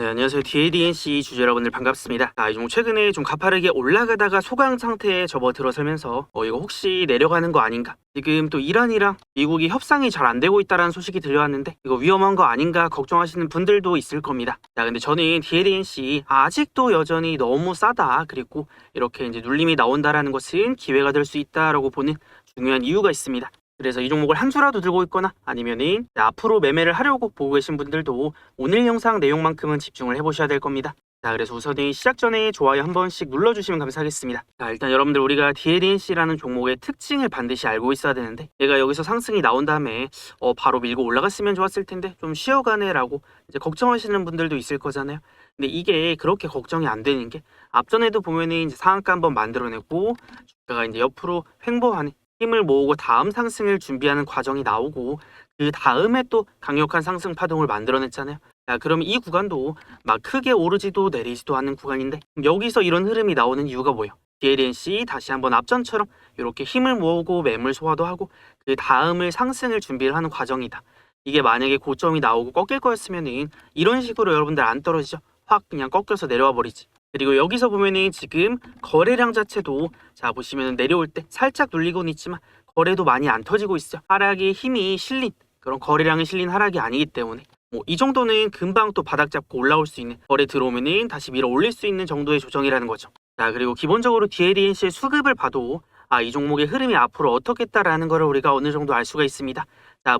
네, 안녕하세요. DADNC 주주 여러분들 반갑습니다. 이 종목 최근에 좀 가파르게 올라가다가 소강 상태에 접어들어서면서 이거 혹시 내려가는 거 아닌가? 지금 또 이란이랑 미국이 협상이 잘 안 되고 있다는 소식이 들려왔는데 이거 위험한 거 아닌가 걱정하시는 분들도 있을 겁니다. 근데 저는 DADNC 아직도 여전히 너무 싸다. 그리고 이렇게 이제 눌림이 나온다라는 것은 기회가 될 수 있다라고 보는 중요한 이유가 있습니다. 그래서 이 종목을 한 주라도 들고 있거나 아니면은 앞으로 매매를 하려고 보고 계신 분들도 오늘 영상 내용만큼은 집중을 해보셔야 될 겁니다. 그래서 우선은 시작 전에 좋아요 한 번씩 눌러주시면 감사하겠습니다. 일단 여러분들 우리가 DLNC라는 종목의 특징을 반드시 알고 있어야 되는데 얘가 여기서 상승이 나온 다음에 바로 밀고 올라갔으면 좋았을 텐데 좀 쉬어가네 라고 이제 걱정하시는 분들도 있을 거잖아요. 근데 이게 그렇게 걱정이 안 되는 게 앞전에도 보면은 이제 상한가 한번 만들어내고 주가가 이제 옆으로 횡보하는 힘을 모으고 다음 상승을 준비하는 과정이 나오고 그 다음에 또 강력한 상승 파동을 만들어냈잖아요. 그럼 이 구간도 막 크게 오르지도 내리지도 않는 구간인데 여기서 이런 흐름이 나오는 이유가 뭐예요? DLNC 다시 한번 앞전처럼 이렇게 힘을 모으고 매물 소화도 하고 그 다음을 상승을 준비를 하는 과정이다. 이게 만약에 고점이 나오고 꺾일 거였으면은 이런 식으로 여러분들 안 떨어지죠. 확 그냥 꺾여서 내려와 버리지. 그리고 여기서 보면은 지금 거래량 자체도 자 보시면 내려올 때 살짝 눌리고는 있지만 거래도 많이 안 터지고 있어요. 하락의 힘이 실린 그런 거래량이 실린 하락이 아니기 때문에 이 정도는 금방 또 바닥 잡고 올라올 수 있는 거래 들어오면은 다시 밀어 올릴 수 있는 정도의 조정이라는 거죠. 그리고 기본적으로 DLNC의 수급을 봐도 이 종목의 흐름이 앞으로 어떻겠다라는 거를 우리가 어느 정도 알 수가 있습니다.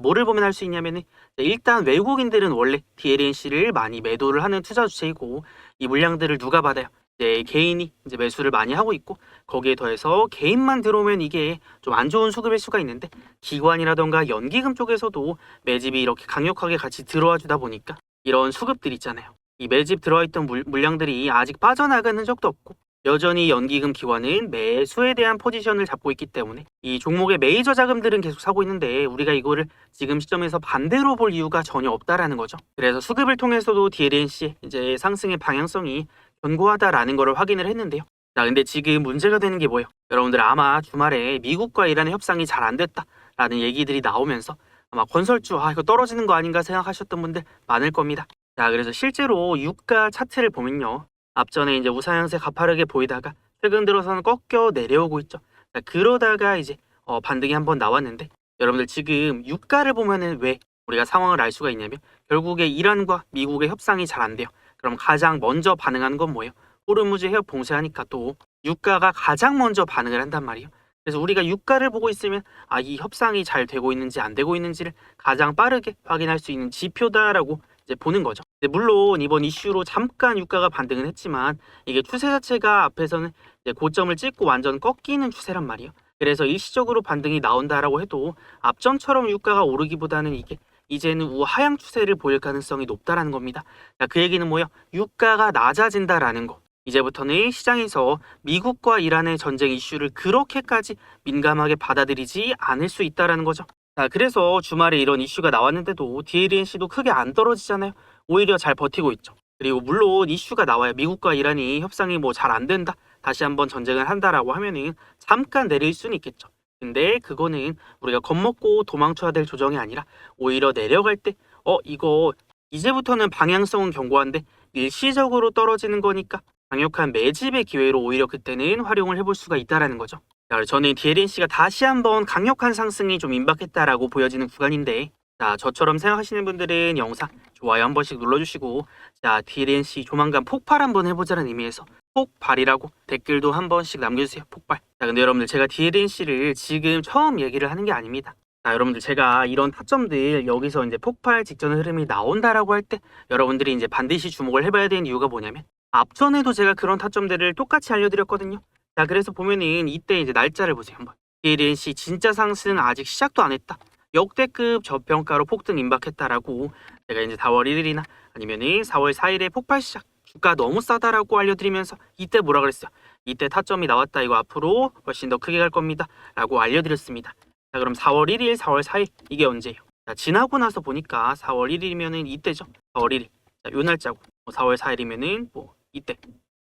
뭐를 보면 알 수 있냐면은 일단 외국인들은 원래 DLNC를 많이 매도를 하는 투자 주체이고 이 물량들을 누가 받아요? 개인이 이제 매수를 많이 하고 있고 거기에 더해서 개인만 들어오면 이게 좀 안 좋은 수급일 수가 있는데 기관이라던가 연기금 쪽에서도 매집이 이렇게 강력하게 같이 들어와 주다 보니까 이런 수급들 있잖아요. 이 매집 들어와 있던 물량들이 아직 빠져나가는 적도 없고 여전히 연기금 기관은 매수에 대한 포지션을 잡고 있기 때문에 이 종목의 메이저 자금들은 계속 사고 있는데 우리가 이거를 지금 시점에서 반대로 볼 이유가 전혀 없다라는 거죠. 그래서 수급을 통해서도 DLNC 이제 상승의 방향성이 견고하다라는 것을 확인을 했는데요. 근데 지금 문제가 되는 게 뭐예요? 여러분들 아마 주말에 미국과 이란의 협상이 잘 안 됐다라는 얘기들이 나오면서 아마 건설주 이거 떨어지는 거 아닌가 생각하셨던 분들 많을 겁니다. 그래서 실제로 유가 차트를 보면요. 앞전에 이제 우상향세 가파르게 보이다가 최근 들어서는 꺾여 내려오고 있죠. 그러다가 이제 반등이 한번 나왔는데 여러분들 지금 유가를 보면은 왜 우리가 상황을 알 수가 있냐면 결국에 이란과 미국의 협상이 잘 안 돼요. 그럼 가장 먼저 반응하는 건 뭐예요? 호르무즈 해협 봉쇄하니까 또 유가가 가장 먼저 반응을 한단 말이에요. 그래서 우리가 유가를 보고 있으면 이 협상이 잘 되고 있는지 안 되고 있는지를 가장 빠르게 확인할 수 있는 지표다라고 이제 보는 거죠. 물론 이번 이슈로 잠깐 유가가 반등은 했지만 이게 추세 자체가 앞에서는 이제 고점을 찍고 완전 꺾이는 추세란 말이에요. 그래서 일시적으로 반등이 나온다라고 해도 앞전처럼 유가가 오르기보다는 이게 이제는 우하향 추세를 보일 가능성이 높다라는 겁니다. 그 얘기는 뭐예요? 유가가 낮아진다라는 거. 이제부터는 시장에서 미국과 이란의 전쟁 이슈를 그렇게까지 민감하게 받아들이지 않을 수 있다라는 거죠. 그래서 주말에 이런 이슈가 나왔는데도 DLNC도 크게 안 떨어지잖아요. 오히려 잘 버티고 있죠. 그리고 물론 이슈가 나와요. 미국과 이란이 협상이 잘 안 된다. 다시 한번 전쟁을 한다라고 하면은 잠깐 내릴 수는 있겠죠. 근데 그거는 우리가 겁먹고 도망쳐야 될 조정이 아니라 오히려 내려갈 때 이거 이제부터는 방향성은 견고한데 일시적으로 떨어지는 거니까 강력한 매집의 기회로 오히려 그때는 활용을 해볼 수가 있다라는 거죠. 저는 DLNC가 다시 한번 강력한 상승이 좀 임박했다라고 보여지는 구간인데 저처럼 생각하시는 분들은 영상 좋아요 한 번씩 눌러주시고 DLNC 조만간 폭발 한번 해보자는 의미에서 폭발이라고 댓글도 한 번씩 남겨주세요. 폭발. 근데 여러분들 제가 DLNC를 지금 처음 얘기를 하는 게 아닙니다. 여러분들 제가 이런 타점들 여기서 이제 폭발 직전 흐름이 나온다라고 할 때 여러분들이 이제 반드시 주목을 해봐야 되는 이유가 뭐냐면 앞전에도 제가 그런 타점들을 똑같이 알려드렸거든요. 그래서 보면은 이때 이제 날짜를 보세요 한번. DLNC 진짜 상승 아직 시작도 안 했다. 역대급 저평가로 폭등 임박했다라고 제가 이제 4월 1일이나 아니면은 4월 4일에 폭발 시작. 주가 너무 싸다라고 알려드리면서 이때 뭐라 그랬어요? 이때 타점이 나왔다. 이거 앞으로 훨씬 더 크게 갈 겁니다. 라고 알려드렸습니다. 그럼 4월 1일, 4월 4일 이게 언제예요? 지나고 나서 보니까 4월 1일이면은 이때죠. 4월 1일. 요 날짜고 4월 4일이면은 이때.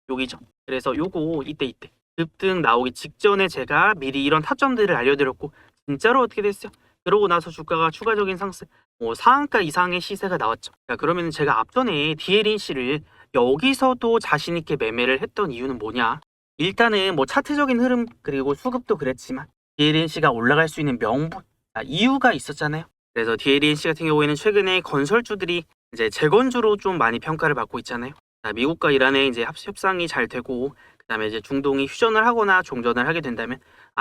여기죠. 그래서 요거 이때. 급등 나오기 직전에 제가 미리 이런 타점들을 알려드렸고 진짜로 어떻게 됐어요? 그러고 나서 주가가 추가적인 상승, 상한가 이상의 시세가 나왔죠. 자, 그러면 제가 앞전에 DLNC를 여기서도 자신 있게 매매를 했던 이유는 뭐냐? 일단은 뭐 차트적인 흐름 그리고 수급도 그랬지만 DLNC가 올라갈 수 있는 명분, 이유가 있었잖아요. 그래서 DLNC 같은 경우에는 최근에 건설주들이 이제 재건주로 좀 많이 평가를 받고 있잖아요. 자, 미국과 이란의 이제 협상이 잘 되고 그다음에 이제 중동이 휴전을 하거나 종전을 하게 된다면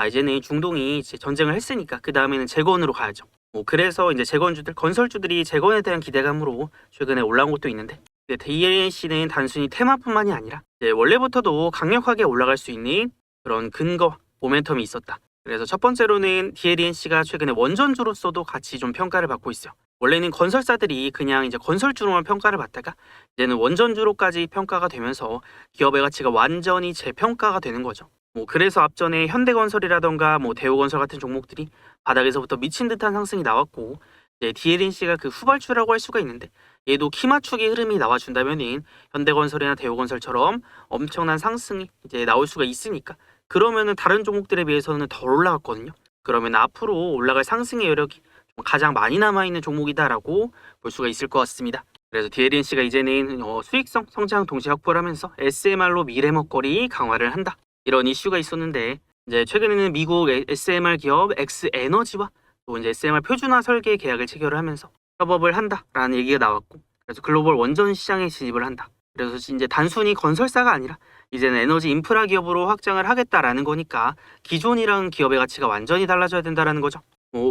이제는 중동이 이제 전쟁을 했으니까 그 다음에는 재건으로 가야죠. 그래서 이제 재건주들, 건설주들이 재건에 대한 기대감으로 최근에 올라온 것도 있는데 DLNC는 단순히 테마뿐만이 아니라 원래부터도 강력하게 올라갈 수 있는 그런 근거, 모멘텀이 있었다. 그래서 첫 번째로는 DLNC가 최근에 원전주로서도 같이 좀 평가를 받고 있어요. 원래는 건설사들이 그냥 이제 건설주로만 평가를 받다가 이제는 원전주로까지 평가가 되면서 기업의 가치가 완전히 재평가가 되는 거죠. 그래서 앞전에 현대건설이라던가 대우건설 같은 종목들이 바닥에서부터 미친 듯한 상승이 나왔고 DLNC가 그 후발주라고 할 수가 있는데 얘도 키 맞추기 흐름이 나와준다면은 현대건설이나 대우건설처럼 엄청난 상승이 이제 나올 수가 있으니까 그러면은 다른 종목들에 비해서는 덜 올라갔거든요. 그러면 앞으로 올라갈 상승의 여력이 가장 많이 남아있는 종목이다라고 볼 수가 있을 것 같습니다. 그래서 DLNC가 이제는 수익성 성장 동시 확보를 하면서 SMR로 미래 먹거리 강화를 한다. 이런 이슈가 있었는데 이제 최근에는 미국 SMR 기업 엑스에너지와 또 이제 SMR 표준화 설계 계약을 체결을 하면서 협업을 한다라는 얘기가 나왔고 그래서 글로벌 원전 시장에 진입을 한다. 그래서 이제 단순히 건설사가 아니라 이제는 에너지 인프라 기업으로 확장을 하겠다라는 거니까 기존이랑 기업의 가치가 완전히 달라져야 된다라는 거죠.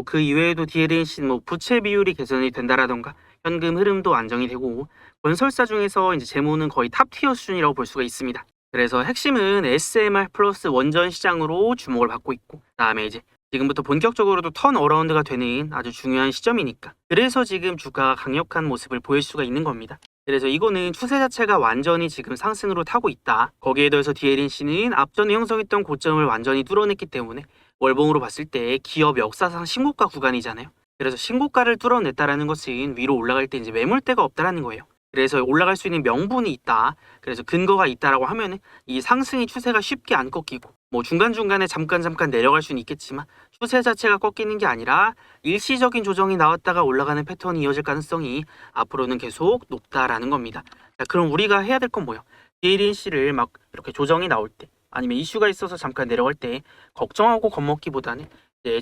그 이외에도 DLNC는 부채 비율이 개선이 된다라던가 현금 흐름도 안정이 되고 건설사 중에서 이제 재무는 거의 탑티어 수준이라고 볼 수가 있습니다. 그래서 핵심은 SMR 플러스 원전 시장으로 주목을 받고 있고 그다음에 이제 지금부터 본격적으로도 턴 어라운드가 되는 아주 중요한 시점이니까 그래서 지금 주가가 강력한 모습을 보일 수가 있는 겁니다. 그래서 이거는 추세 자체가 완전히 지금 상승으로 타고 있다. 거기에 더해서 DLNC는 앞전에 형성했던 고점을 완전히 뚫어냈기 때문에 월봉으로 봤을 때 기업 역사상 신고가 구간이잖아요. 그래서 신고가를 뚫어냈다라는 것은 위로 올라갈 때 이제 매물대가 없다라는 거예요. 그래서 올라갈 수 있는 명분이 있다. 그래서 근거가 있다라고 하면은 이 상승의 추세가 쉽게 안 꺾이고 중간중간에 잠깐 내려갈 수는 있겠지만 추세 자체가 꺾이는 게 아니라 일시적인 조정이 나왔다가 올라가는 패턴이 이어질 가능성이 앞으로는 계속 높다라는 겁니다. 자, 그럼 우리가 해야 될 건 뭐예요? DLNC를 막 이렇게 조정이 나올 때 아니면 이슈가 있어서 잠깐 내려갈 때 걱정하고 겁먹기보다는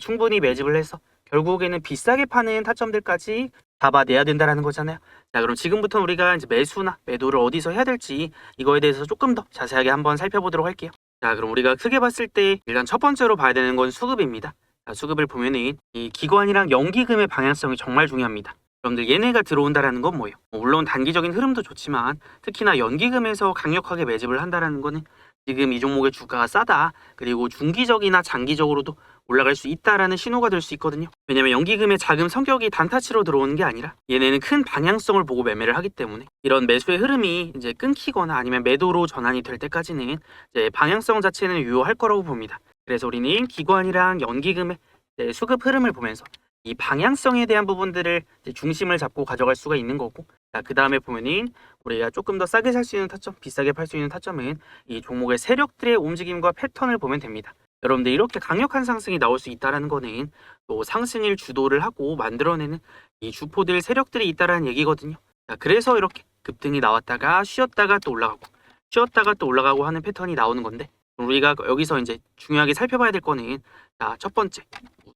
충분히 매집을 해서 결국에는 비싸게 파는 타점들까지 잡아내야 된다라는 거잖아요. 자, 그럼 지금부터 우리가 이제 매수나 매도를 어디서 해야 될지 이거에 대해서 조금 더 자세하게 한번 살펴보도록 할게요. 자, 그럼 우리가 크게 봤을 때 일단 첫 번째로 봐야 되는 건 수급입니다. 자, 수급을 보면은 이 기관이랑 연기금의 방향성이 정말 중요합니다. 여러분들 얘네가 들어온다라는 건 뭐예요? 물론 단기적인 흐름도 좋지만 특히나 연기금에서 강력하게 매집을 한다라는 거는 지금 이 종목의 주가가 싸다 그리고 중기적이나 장기적으로도 올라갈 수 있다라는 신호가 될 수 있거든요. 왜냐면 연기금의 자금 성격이 단타치로 들어오는 게 아니라 얘네는 큰 방향성을 보고 매매를 하기 때문에 이런 매수의 흐름이 이제 끊기거나 아니면 매도로 전환이 될 때까지는 이제 방향성 자체는 유효할 거라고 봅니다. 그래서 우리는 기관이랑 연기금의 수급 흐름을 보면서 이 방향성에 대한 부분들을 중심을 잡고 가져갈 수가 있는 거고 그 다음에 보면은 우리가 조금 더 싸게 살 수 있는 타점, 비싸게 팔 수 있는 타점은 이 종목의 세력들의 움직임과 패턴을 보면 됩니다. 여러분들 이렇게 강력한 상승이 나올 수 있다는 거는 또 상승을 주도를 하고 만들어내는 이 주포들 세력들이 있다는 얘기거든요. 자, 그래서 이렇게 급등이 나왔다가 쉬었다가 또 올라가고 쉬었다가 또 올라가고 하는 패턴이 나오는 건데 우리가 여기서 이제 중요하게 살펴봐야 될 거는 첫 번째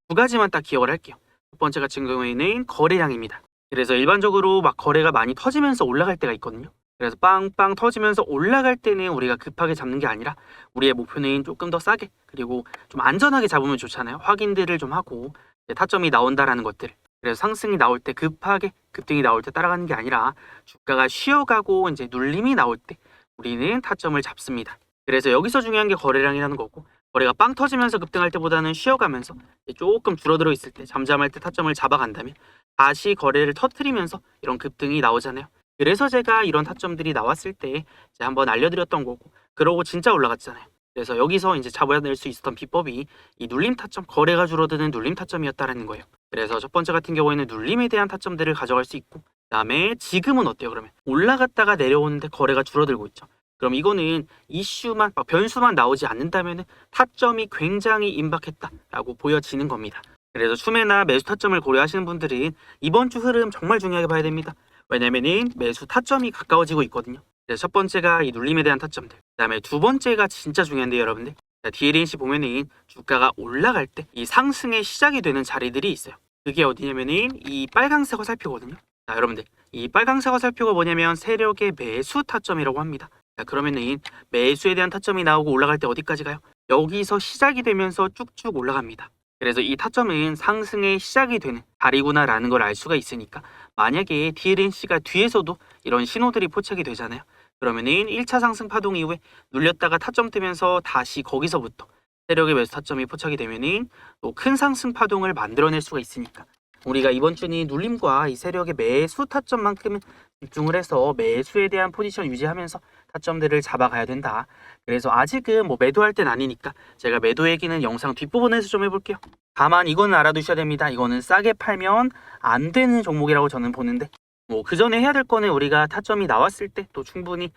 두 가지만 딱 기억을 할게요. 첫 번째 같은 경우에는 거래량입니다. 그래서 일반적으로 막 거래가 많이 터지면서 올라갈 때가 있거든요. 그래서 빵빵 터지면서 올라갈 때는 우리가 급하게 잡는 게 아니라 우리의 목표는 조금 더 싸게 그리고 좀 안전하게 잡으면 좋잖아요. 확인들을 좀 하고 타점이 나온다라는 것들. 그래서 상승이 나올 때 급하게 급등이 나올 때 따라가는 게 아니라 주가가 쉬어가고 이제 눌림이 나올 때 우리는 타점을 잡습니다. 그래서 여기서 중요한 게 거래량이라는 거고 거래가 빵 터지면서 급등할 때보다는 쉬어가면서 조금 줄어들어 있을 때 잠잠할 때 타점을 잡아간다면 다시 거래를 터트리면서 이런 급등이 나오잖아요. 그래서 제가 이런 타점들이 나왔을 때 이제 한번 알려드렸던 거고 그러고 진짜 올라갔잖아요. 그래서 여기서 이제 잡아낼 수 있었던 비법이 이 눌림 타점, 거래가 줄어드는 눌림 타점이었다라는 거예요. 그래서 첫 번째 같은 경우에는 눌림에 대한 타점들을 가져갈 수 있고 그다음에 지금은 어때요? 그러면 올라갔다가 내려오는데 거래가 줄어들고 있죠. 그럼 이거는 이슈만 변수만 나오지 않는다면 타점이 굉장히 임박했다라고 보여지는 겁니다. 그래서 추매나 매수 타점을 고려하시는 분들은 이번 주 흐름 정말 중요하게 봐야 됩니다. 왜냐면은 매수 타점이 가까워지고 있거든요. 그래서 첫 번째가 이 눌림에 대한 타점들. 그다음에 두 번째가 진짜 중요한데요, 여러분들. 자, DLNC 보면은 주가가 올라갈 때 이 상승의 시작이 되는 자리들이 있어요. 그게 어디냐면은 이 빨강색 화살표거든요. 자, 여러분들. 이 빨강색 화살표가 뭐냐면 세력의 매수 타점이라고 합니다. 자, 그러면은 매수에 대한 타점이 나오고 올라갈 때 어디까지 가요? 여기서 시작이 되면서 쭉쭉 올라갑니다. 그래서 이 타점은 상승의 시작이 되는 자리구나라는 걸 알 수가 있으니까 만약에 DLNC가 뒤에서도 이런 신호들이 포착이 되잖아요. 그러면은 1차 상승 파동 이후에 눌렸다가 타점 뜨면서 다시 거기서부터 세력의 매수 타점이 포착이 되면은 또 큰 상승 파동을 만들어낼 수가 있으니까 우리가 이번 주는 눌림과 이 세력의 매수 타점만큼은 집중을 해서 매수에 대한 포지션 유지하면서 타점들을 잡아가야 된다. 그래서 아직은 뭐 매도할 땐 아니니까 제가 매도 얘기는 영상 뒷부분에서 좀 해볼게요. 다만 이거는 알아두셔야 됩니다. 이거는 싸게 팔면 안 되는 종목이라고 저는 보는데 뭐 그 전에 해야 될 거는 우리가 타점이 나왔을 때 또 충분히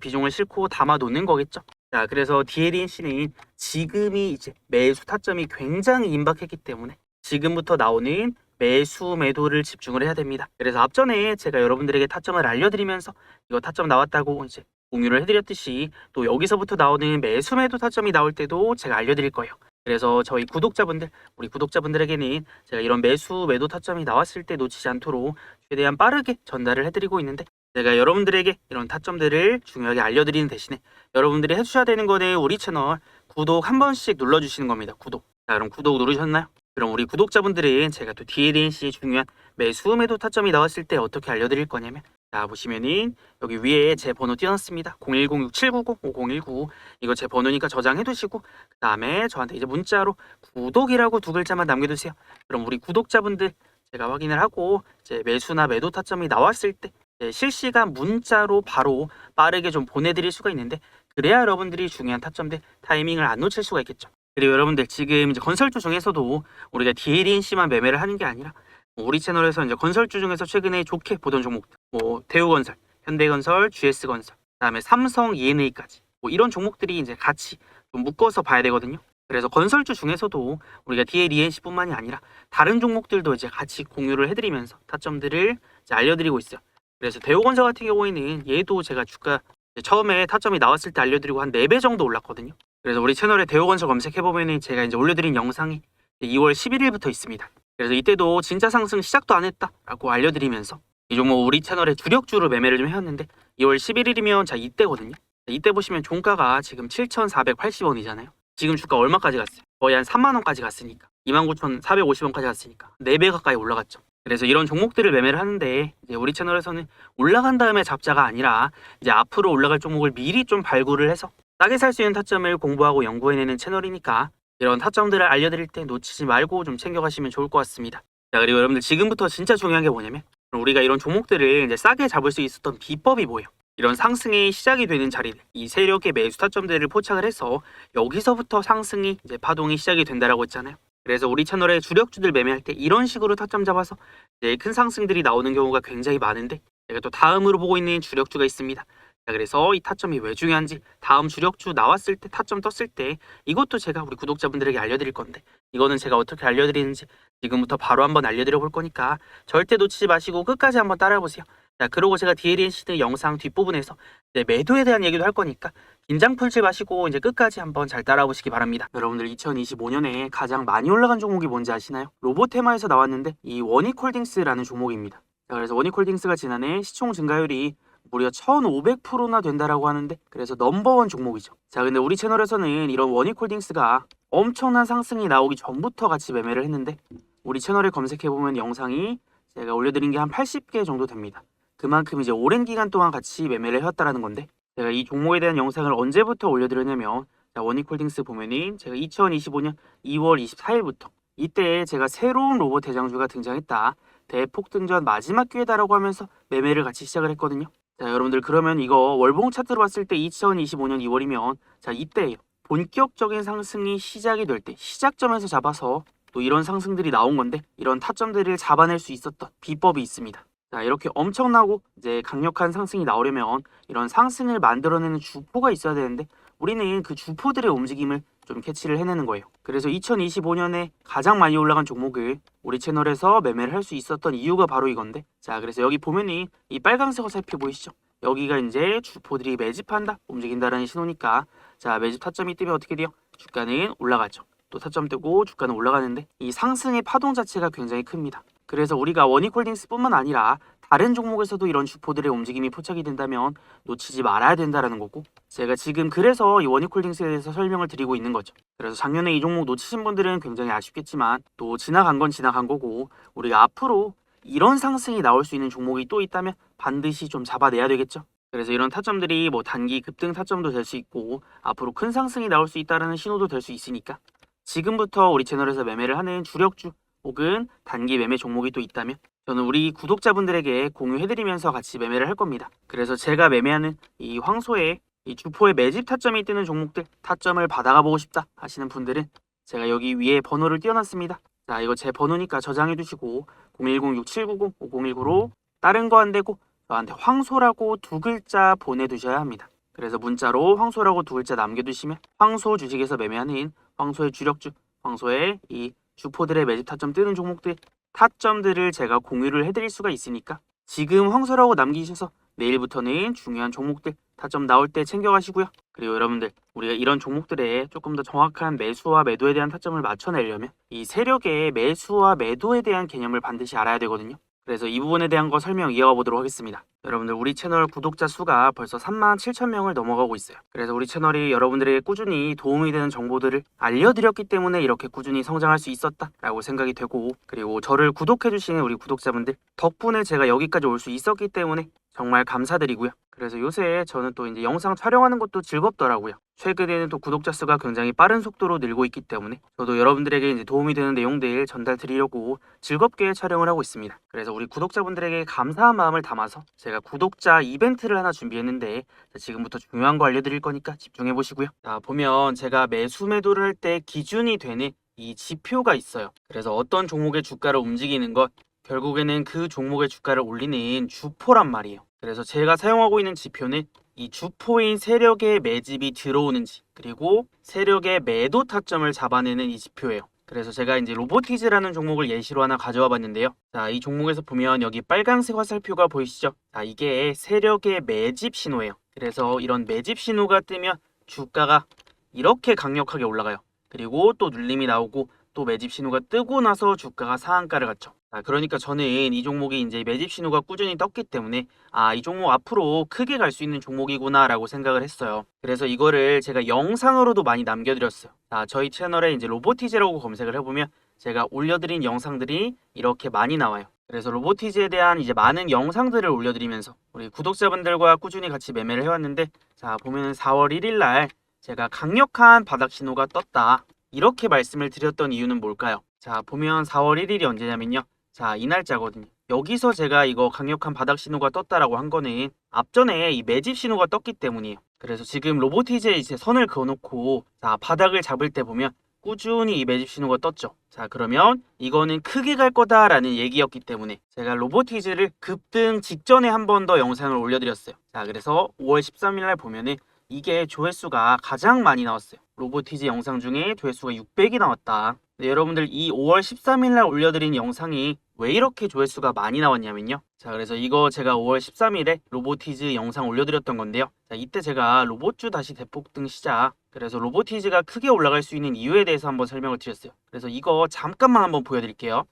비중을 싣고 담아 놓는 거겠죠. 자, 그래서 DLNC는 지금이 이제 매수 타점이 굉장히 임박했기 때문에 지금부터 나오는 매수 매도를 집중을 해야 됩니다. 그래서 앞전에 제가 여러분들에게 타점을 알려드리면서 이거 타점 나왔다고 이제 공유를 해드렸듯이 또 여기서부터 나오는 매수 매도 타점이 나올 때도 제가 알려드릴 거예요. 그래서 저희 구독자분들, 우리 구독자분들에게는 제가 이런 매수 매도 타점이 나왔을 때 놓치지 않도록 최대한 빠르게 전달을 해드리고 있는데 제가 여러분들에게 이런 타점들을 중요하게 알려드리는 대신에 여러분들이 해주셔야 되는 거는 우리 채널 구독 한 번씩 눌러주시는 겁니다. 구독. 자, 그럼 구독 누르셨나요? 그럼 우리 구독자분들은 제가 또 DLNC의 중요한 매수 매도 타점이 나왔을 때 어떻게 알려드릴 거냐면 자, 보시면은 여기 위에 제 번호 띄워놨습니다. 010-6790-5019 이거 제 번호니까 저장해 두시고 그 다음에 저한테 이제 문자로 구독이라고 두 글자만 남겨두세요. 그럼 우리 구독자분들 제가 확인을 하고 이제 매수나 매도 타점이 나왔을 때 실시간 문자로 바로 빠르게 좀 보내드릴 수가 있는데 그래야 여러분들이 중요한 타점들 타이밍을 안 놓칠 수가 있겠죠. 그리고 여러분들 지금 이제 건설주 중에서도 우리가 DLNC만 매매를 하는 게 아니라 우리 채널에서 이제 건설주 중에서 최근에 좋게 보던 종목들 뭐 대우건설, 현대건설, GS건설, 그다음에 삼성, ENA까지 뭐 이런 종목들이 이제 같이 좀 묶어서 봐야 되거든요. 그래서 건설주 중에서도 우리가 DLNC뿐만이 아니라 다른 종목들도 이제 같이 공유를 해드리면서 타점들을 이제 알려드리고 있어요. 그래서 대우건설 같은 경우에는 얘도 제가 주가 처음에 타점이 나왔을 때 알려드리고 한 4배 정도 올랐거든요. 그래서 우리 채널에 대우건설 검색해보면은 제가 이제 올려드린 영상이 2월 11일부터 있습니다. 그래서 이때도 진짜 상승 시작도 안 했다라고 알려드리면서 이 종목 우리 채널에 주력주로 매매를 좀 해왔는데 2월 11일이면 자 이때거든요. 이때 보시면 종가가 지금 7,480원이잖아요. 지금 주가 얼마까지 갔어요? 거의 한 3만원까지 갔으니까 29,450원까지 갔으니까 4배 가까이 올라갔죠. 그래서 이런 종목들을 매매를 하는데 이제 우리 채널에서는 올라간 다음에 잡자가 아니라 이제 앞으로 올라갈 종목을 미리 좀 발굴을 해서 싸게 살 수 있는 타점을 공부하고 연구해내는 채널이니까 이런 타점들을 알려드릴 때 놓치지 말고 좀 챙겨가시면 좋을 것 같습니다. 자, 그리고 여러분들 지금부터 진짜 중요한 게 뭐냐면 우리가 이런 종목들을 이제 싸게 잡을 수 있었던 비법이 뭐예요? 이런 상승의 시작이 되는 자리들, 이 세력의 매수 타점들을 포착을 해서 여기서부터 상승이 이제 파동이 시작이 된다라고 했잖아요. 그래서 우리 채널의 주력주들 매매할 때 이런 식으로 타점 잡아서 이제 큰 상승들이 나오는 경우가 굉장히 많은데 제가 또 다음으로 보고 있는 주력주가 있습니다. 자, 그래서 이 타점이 왜 중요한지 다음 주력주 나왔을 때 타점 떴을 때 이것도 제가 우리 구독자분들에게 알려드릴 건데 이거는 제가 어떻게 알려드리는지 지금부터 바로 한번 알려드려 볼 거니까 절대 놓치지 마시고 끝까지 한번 따라해 보세요. 자, 그리고 제가 DLNC 영상 뒷부분에서 이제 매도에 대한 얘기도 할 거니까 긴장 풀지 마시고 이제 끝까지 한번 잘 따라와 보시기 바랍니다. 여러분들 2025년에 가장 많이 올라간 종목이 뭔지 아시나요? 로보테마에서 나왔는데 이 원익홀딩스라는 종목입니다. 자, 그래서 원익홀딩스가 지난해 시총 증가율이 무려 1500%나 된다라고 하는데 그래서 넘버원 종목이죠. 자, 근데 우리 채널에서는 이런 원익홀딩스가 엄청난 상승이 나오기 전부터 같이 매매를 했는데 우리 채널에 검색해보면 영상이 제가 올려드린 게 한 80개 정도 됩니다. 그만큼 이제 오랜 기간 동안 같이 매매를 해왔다라는 건데 제가 이 종목에 대한 영상을 언제부터 올려드렸냐면 원익홀딩스 보면은 제가 2025년 2월 24일부터 이때 제가 새로운 로봇 대장주가 등장했다. 대폭 등전 마지막 기회다라고 하면서 매매를 같이 시작을 했거든요. 자, 여러분들 그러면 이거 월봉 차트로 봤을 때 2025년 2월이면 자 이때예요. 본격적인 상승이 시작이 될 때 시작점에서 잡아서 또 이런 상승들이 나온 건데 이런 타점들을 잡아낼 수 있었던 비법이 있습니다. 자, 이렇게 엄청나고 이제 강력한 상승이 나오려면 이런 상승을 만들어내는 주포가 있어야 되는데 우리는 그 주포들의 움직임을 좀 캐치를 해내는 거예요. 그래서 2025년에 가장 많이 올라간 종목을 우리 채널에서 매매를 할 수 있었던 이유가 바로 이건데, 자 그래서 여기 보면은 이 빨간색 화살표 보이시죠? 여기가 이제 주포들이 매집한다, 움직인다라는 신호니까, 자 매집 타점이 뜨면 어떻게 돼요? 주가는 올라가죠. 또 타점 뜨고 주가는 올라가는데, 이 상승의 파동 자체가 굉장히 큽니다. 그래서 우리가 원익홀딩스뿐만 아니라 다른 종목에서도 이런 주포들의 움직임이 포착이 된다면 놓치지 말아야 된다라는 거고, 제가 지금 그래서 이 원익홀딩스에 대해서 설명을 드리고 있는 거죠. 그래서 작년에 이 종목 놓치신 분들은 굉장히 아쉽겠지만, 또 지나간 건 지나간 거고, 우리가 앞으로 이런 상승이 나올 수 있는 종목이 또 있다면 반드시 좀 잡아내야 되겠죠. 그래서 이런 타점들이 뭐 단기 급등 타점도 될 수 있고, 앞으로 큰 상승이 나올 수 있다는 신호도 될 수 있으니까, 지금부터 우리 채널에서 매매를 하는 주력주 혹은 단기 매매 종목이 또 있다면 저는 우리 구독자분들에게 공유해드리면서 같이 매매를 할 겁니다. 그래서 제가 매매하는 이 황소의 이 주포의 매집 타점이 뜨는 종목들, 타점을 받아가 보고 싶다 하시는 분들은 제가 여기 위에 번호를 띄워놨습니다. 자, 이거 제 번호니까 저장해 두시고 010-6790-5019로 다른 거 안 되고 저한테 황소라고 2글자 보내두셔야 합니다. 그래서 문자로 황소라고 2글자 남겨두시면 황소 주식에서 매매하는 황소의 주력주, 황소의 이 주포들의 매집 타점 뜨는 종목들, 타점들을 제가 공유를 해드릴 수가 있으니까 지금 황소라고 남기셔서 내일부터는 중요한 종목들 타점 나올 때 챙겨가시고요. 그리고 여러분들, 우리가 이런 종목들에 조금 더 정확한 매수와 매도에 대한 타점을 맞춰내려면 이 세력의 매수와 매도에 대한 개념을 반드시 알아야 되거든요. 그래서 이 부분에 대한 거 설명 이어가 보도록 하겠습니다. 여러분들, 우리 채널 구독자 수가 벌써 37,000명을 넘어가고 있어요. 그래서 우리 채널이 여러분들에게 꾸준히 도움이 되는 정보들을 알려드렸기 때문에 이렇게 꾸준히 성장할 수 있었다라고 생각이 되고, 그리고 저를 구독해주시는 우리 구독자분들 덕분에 제가 여기까지 올 수 있었기 때문에 정말 감사드리고요. 그래서 요새 저는 또 이제 영상 촬영하는 것도 즐겁더라고요. 최근에는 또 구독자 수가 굉장히 빠른 속도로 늘고 있기 때문에 저도 여러분들에게 이제 도움이 되는 내용들 전달 드리려고 즐겁게 촬영을 하고 있습니다. 그래서 우리 구독자분들에게 감사한 마음을 담아서 제가 구독자 이벤트를 하나 준비했는데, 지금부터 중요한 거 알려드릴 거니까 집중해 보시고요. 자, 보면 제가 매수 매도를 할 때 기준이 되는 이 지표가 있어요. 그래서 어떤 종목의 주가를 움직이는 것, 결국에는 그 종목의 주가를 올리는 주포란 말이에요. 그래서 제가 사용하고 있는 지표는 이 주포인 세력의 매집이 들어오는지, 그리고 세력의 매도 타점을 잡아내는 이 지표예요. 그래서 제가 이제 로보티즈라는 종목을 예시로 하나 가져와 봤는데요. 자, 이 종목에서 보면 여기 빨간색 화살표가 보이시죠? 자, 이게 세력의 매집 신호예요. 그래서 이런 매집 신호가 뜨면 주가가 이렇게 강력하게 올라가요. 그리고 또 눌림이 나오고 또 매집 신호가 뜨고 나서 주가가 상한가를 갖죠. 그러니까 저는 이 종목이 이제 매집 신호가 꾸준히 떴기 때문에 이 종목 앞으로 크게 갈 수 있는 종목이구나 라고 생각을 했어요. 그래서 이거를 제가 영상으로도 많이 남겨드렸어요. 저희 채널에 이제 로보티즈라고 검색을 해보면 제가 올려드린 영상들이 이렇게 많이 나와요. 그래서 로보티즈에 대한 이제 많은 영상들을 올려드리면서 우리 구독자분들과 꾸준히 같이 매매를 해왔는데, 자 보면은 4월 1일 날 제가 강력한 바닥 신호가 떴다, 이렇게 말씀을 드렸던 이유는 뭘까요? 자 보면 4월 1일이 언제냐면요, 자, 이 날짜거든요. 여기서 제가 이거 강력한 바닥 신호가 떴다라고 한 거는 앞전에 이 매집 신호가 떴기 때문이에요. 그래서 지금 로보티즈에 이제 선을 그어놓고 자, 바닥을 잡을 때 보면 꾸준히 이 매집 신호가 떴죠. 자, 그러면 이거는 크게 갈 거다라는 얘기였기 때문에 제가 로보티즈를 급등 직전에 한 번 더 영상을 올려드렸어요. 자, 그래서 5월 13일 날 보면은 이게 조회수가 가장 많이 나왔어요. 로보티즈 영상 중에 조회수가 600이 나왔다. 네, 여러분들, 이 5월 13일 날 올려드린 영상이 왜 이렇게 조회수가 많이 나왔냐면요. 자, 그래서 이거 제가 5월 13일에 로보티즈 영상 올려드렸던 건데요. 자, 이때 제가 로봇주 다시 대폭등 시작, 그래서 로보티즈가 크게 올라갈 수 있는 이유에 대해서 한번 설명을 드렸어요. 그래서 이거 잠깐만 한번 보여드릴게요.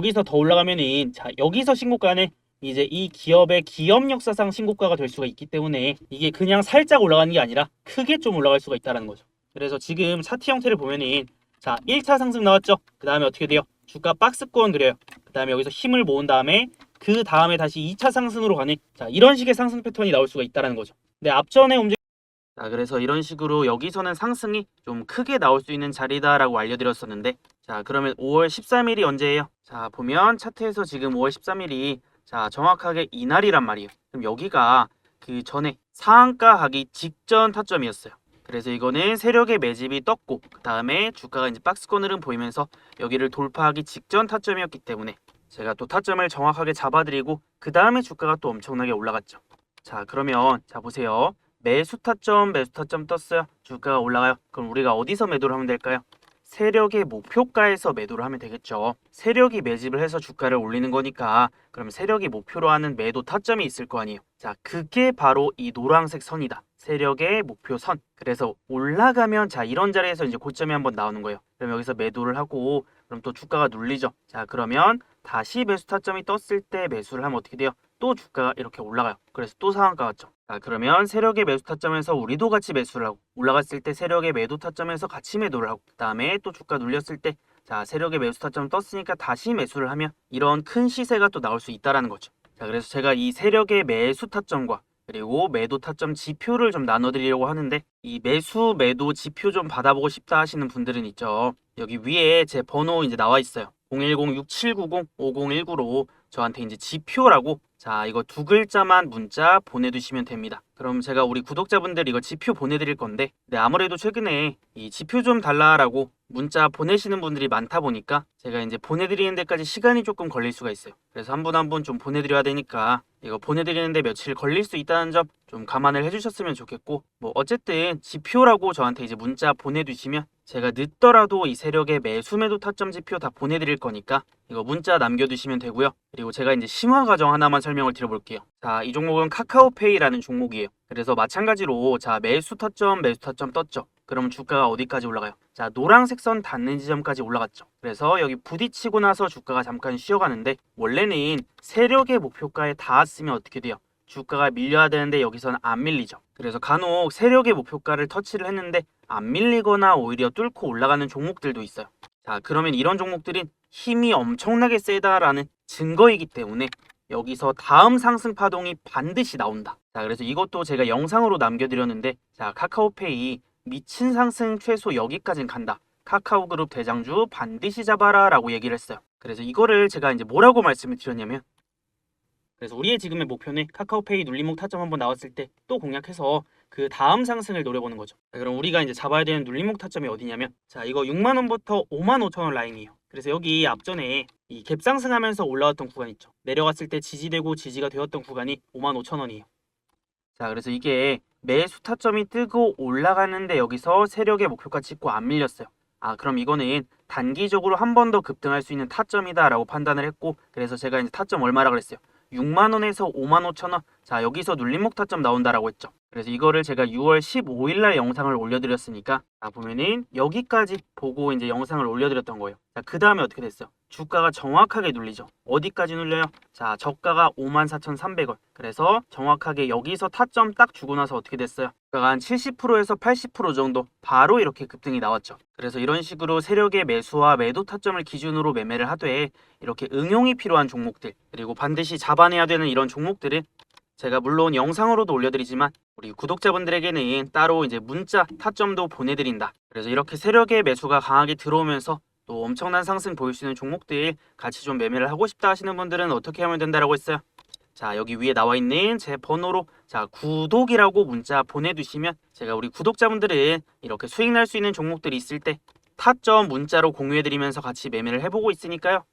여기서 더 올라가면은, 자, 여기서 신고가는 이제 이 기업의 기업 역사상 신고가가 될 수가 있기 때문에 이게 그냥 살짝 올라가는 게 아니라 크게 좀 올라갈 수가 있다는 거죠. 그래서 지금 차트 형태를 보면은, 자, 1차 상승 나왔죠? 그 다음에 어떻게 돼요? 주가 박스권 그려요. 그 다음에 여기서 힘을 모은 다음에 그 다음에 다시 2차 상승으로 가는, 자, 이런 식의 상승 패턴이 나올 수가 있다는 거죠. 근데 앞전에 자, 그래서 이런 식으로 여기서는 상승이 좀 크게 나올 수 있는 자리다라고 알려드렸었는데, 자, 그러면 5월 13일이 언제예요? 자, 보면 차트에서 지금 5월 13일이 자, 정확하게 이날이란 말이에요. 그럼 여기가 그 전에 상한가 하기 직전 타점이었어요. 그래서 이거는 세력의 매집이 떴고 그 다음에 주가가 이제 박스권 흐름 보이면서 여기를 돌파하기 직전 타점이었기 때문에 제가 또 타점을 정확하게 잡아드리고 그 다음에 주가가 또 엄청나게 올라갔죠. 자, 그러면 자 보세요. 매수 타점 떴어요. 주가가 올라가요. 그럼 우리가 어디서 매도를 하면 될까요? 세력의 목표가에서 매도를 하면 되겠죠. 세력이 매집을 해서 주가를 올리는 거니까 그럼 세력이 목표로 하는 매도 타점이 있을 거 아니에요. 자, 그게 바로 이 노란색 선이다. 세력의 목표 선. 그래서 올라가면 자, 이런 자리에서 이제 고점이 한번 나오는 거예요. 그럼 여기서 매도를 하고 그럼 또 주가가 눌리죠. 자, 그러면 다시 매수 타점이 떴을 때 매수를 하면 어떻게 돼요? 또 주가가 이렇게 올라가요. 그래서 또 상한가 같죠. 자, 그러면 세력의 매수 타점에서 우리도 같이 매수를 하고 올라갔을 때 세력의 매도 타점에서 같이 매도를 하고 그다음에 또 주가 눌렸을 때 자, 세력의 매수 타점 떴으니까 다시 매수를 하면 이런 큰 시세가 또 나올 수 있다라는 거죠. 자, 그래서 제가 이 세력의 매수 타점과 그리고 매도 타점 지표를 좀 나눠드리려고 하는데 이 매수 매도 지표 좀 받아보고 싶다 하시는 분들은 있죠. 여기 위에 제 번호 이제 나와 있어요. 010-6790-5019로 저한테 이제 지표라고 자, 이거 두 글자만 문자 보내두시면 됩니다. 그럼 제가 우리 구독자분들 이거 지표 보내드릴 건데 네, 아무래도 최근에 이 지표 좀 달라라고 문자 보내시는 분들이 많다 보니까 제가 이제 보내드리는 데까지 시간이 조금 걸릴 수가 있어요. 그래서 한 분 한 분 좀 보내드려야 되니까 이거 보내드리는데 며칠 걸릴 수 있다는 점 좀 감안을 해주셨으면 좋겠고 뭐 어쨌든 지표라고 저한테 이제 문자 보내두시면 제가 늦더라도 이 세력의 매수 매도 타점 지표 다 보내드릴 거니까 이거 문자 남겨두시면 되고요. 그리고 제가 이제 심화 과정 하나만 설명을 드려볼게요. 자, 이 종목은 카카오페이라는 종목이에요. 그래서 마찬가지로 자, 매수 타점 떴죠. 그럼 주가가 어디까지 올라가요? 자, 노란색 선 닿는 지점까지 올라갔죠. 그래서 여기 부딪히고 나서 주가가 잠깐 쉬어가는데 원래는 세력의 목표가에 닿았으면 어떻게 돼요? 주가가 밀려야 되는데 여기서는 안 밀리죠. 그래서 간혹 세력의 목표가를 터치를 했는데 안 밀리거나 오히려 뚫고 올라가는 종목들도 있어요. 자, 그러면 이런 종목들은 힘이 엄청나게 세다라는 증거이기 때문에 여기서 다음 상승 파동이 반드시 나온다. 자, 그래서 이것도 제가 영상으로 남겨드렸는데 자, 카카오페이 미친 상승 최소 여기까지는 간다. 카카오그룹 대장주 반드시 잡아라 라고 얘기를 했어요. 그래서 이거를 제가 이제 뭐라고 말씀을 드렸냐면 그래서 우리의 지금의 목표는 카카오페이 눌림목 타점 한번 나왔을 때 또 공략해서 그 다음 상승을 노려보는 거죠. 자, 그럼 우리가 이제 잡아야 되는 눌림목 타점이 어디냐면 자, 이거 6만 원부터 5만 5천 원 라인이에요. 그래서 여기 앞전에 이 갭 상승하면서 올라왔던 구간 있죠. 내려갔을 때 지지되고 지지가 되었던 구간이 5만 5천 원이에요. 자, 그래서 이게 매수 타점이 뜨고 올라가는데 여기서 세력의 목표가 찍고 안 밀렸어요. 아, 그럼 이거는 단기적으로 한 번 더 급등할 수 있는 타점이다 라고 판단을 했고 그래서 제가 이제 타점 얼마라 그랬어요? 6만 원에서 5만 5천 원. 자, 여기서 눌림목 타점 나온다라고 했죠. 그래서 이거를 제가 6월 15일 날 영상을 올려드렸으니까 자, 보면은 여기까지 보고 이제 영상을 올려드렸던 거예요. 자, 그 다음에 어떻게 됐어요? 주가가 정확하게 눌리죠. 어디까지 눌려요? 자, 저가가 54,300원. 그래서 정확하게 여기서 타점 딱 주고 나서 어떻게 됐어요? 주가가 한 70%에서 80% 정도 바로 이렇게 급등이 나왔죠. 그래서 이런 식으로 세력의 매수와 매도 타점을 기준으로 매매를 하되 이렇게 응용이 필요한 종목들 그리고 반드시 잡아내야 되는 이런 종목들은 제가 물론 영상으로도 올려드리지만 우리 구독자분들에게는 따로 이제 문자 타점도 보내드린다. 그래서 이렇게 세력의 매수가 강하게 들어오면서 또 엄청난 상승 보일 수 있는 종목들 같이 좀 매매를 하고 싶다 하시는 분들은 어떻게 하면 된다라고 했어요? 자, 여기 위에 나와 있는 제 번호로 자, 구독이라고 문자 보내두시면 제가 우리 구독자분들은 이렇게 수익 날 수 있는 종목들이 있을 때 타점 문자로 공유해드리면서 같이 매매를 해보고 있으니까요.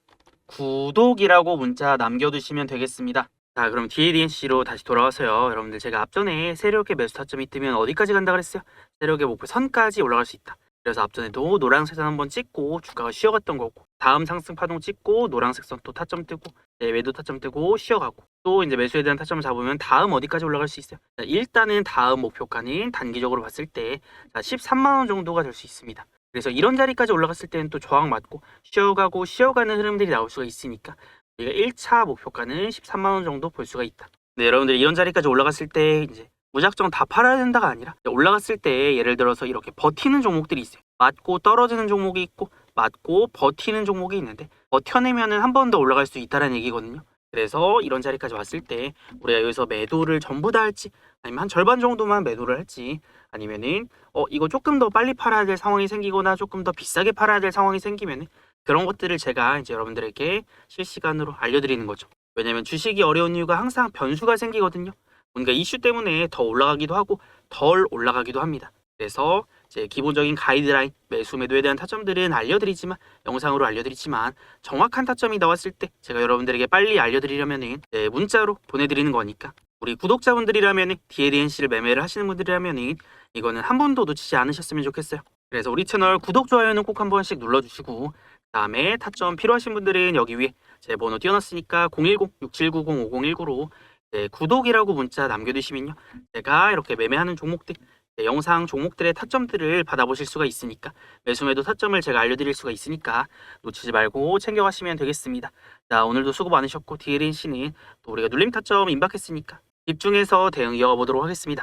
구독이라고 문자 남겨두시면 되겠습니다. 자, 그럼 DADNC로 다시 돌아와서요. 여러분들 제가 앞전에 세력의 매수 타점이 뜨면 어디까지 간다 그랬어요? 세력의 목표 선까지 올라갈 수 있다. 그래서 앞전에도 노란색 선 한번 찍고 주가가 쉬어갔던 거고 다음 상승 파동 찍고 노란색 선 또 타점 뜨고 매도 타점 뜨고 쉬어가고 또 이제 매수에 대한 타점을 잡으면 다음 어디까지 올라갈 수 있어요? 자, 일단은 다음 목표가는 단기적으로 봤을 때 13만 원 정도가 될 수 있습니다. 그래서 이런 자리까지 올라갔을 때는 또 저항 맞고 쉬어가고 쉬어가는 흐름들이 나올 수가 있으니까 우리가 1차 목표가는 13만 원 정도 볼 수가 있다. 네, 여러분들 이런 자리까지 올라갔을 때 이제 무작정 다 팔아야 된다가 아니라 올라갔을 때 예를 들어서 이렇게 버티는 종목들이 있어요. 맞고 떨어지는 종목이 있고 맞고 버티는 종목이 있는데 버텨내면은 한 번 더 올라갈 수 있다는 얘기거든요. 그래서 이런 자리까지 왔을 때 우리가 여기서 매도를 전부 다 할지 아니면 한 절반 정도만 매도를 할지 아니면은 이거 조금 더 빨리 팔아야 될 상황이 생기거나 조금 더 비싸게 팔아야 될 상황이 생기면은 그런 것들을 제가 이제 여러분들에게 실시간으로 알려드리는 거죠. 왜냐면 주식이 어려운 이유가 항상 변수가 생기거든요. 뭔가 이슈 때문에 더 올라가기도 하고 덜 올라가기도 합니다. 그래서 제 기본적인 가이드라인, 매수 매도에 대한 타점들은 알려드리지만 영상으로 알려드리지만 정확한 타점이 나왔을 때 제가 여러분들에게 빨리 알려드리려면은 문자로 보내드리는 거니까 우리 구독자분들이라면 DLNC를 매매를 하시는 분들이라면 이거는 한 번도 놓치지 않으셨으면 좋겠어요. 그래서 우리 채널 구독, 좋아요는 꼭 한 번씩 눌러주시고 그다음에 타점 필요하신 분들은 여기 위에 제 번호 띄워놨으니까 010-6790-5019로 구독이라고 문자 남겨주시면요. 제가 이렇게 매매하는 종목들, 영상 종목들의 타점들을 받아보실 수가 있으니까 매수매도 타점을 제가 알려드릴 수가 있으니까 놓치지 말고 챙겨가시면 되겠습니다. 자, 오늘도 수고 많으셨고 DLNC는 또 우리가 눌림 타점 임박했으니까 집중해서 대응 이어가보도록 하겠습니다.